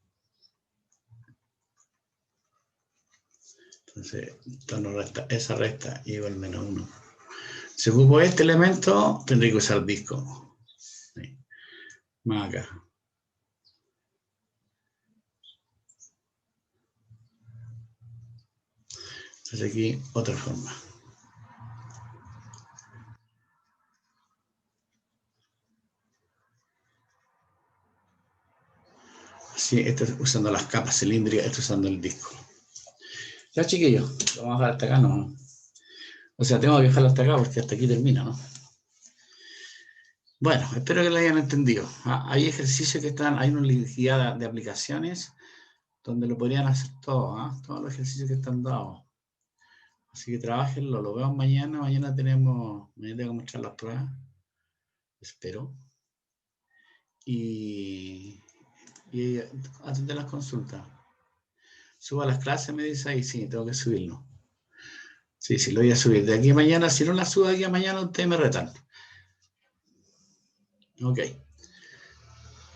Entonces, en torno a esa recta Y igual menos 1. Si ocupo este elemento, tendré que usar disco. Ahí. Más acá. Entonces aquí otra forma. Así, esto es usando las capas cilíndricas, esto usando el disco. Ya, chiquillos, lo vamos a dejar hasta acá, ¿no? O sea, tengo que dejarlo hasta acá porque hasta aquí termina, ¿no? Bueno, espero que lo hayan entendido. Hay ejercicios que están, hay una guía de aplicaciones donde lo podrían hacer todo, todos los ejercicios que están dados. Así que trabajenlo, lo vemos mañana. Mañana tengo que mostrar las pruebas. Espero. Y atender las consultas. Suba las clases, me dice ahí, sí, tengo que subirlo. Sí, sí, lo voy a subir. De aquí a mañana, si no la subo de aquí a mañana, ustedes me retan. Ok.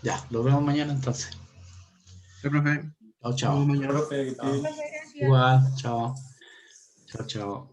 Ya, lo vemos mañana entonces. Sí, profe. Chao, chao. Nos vemos mañana. Muchas gracias. Igual, chao. Chao, chao.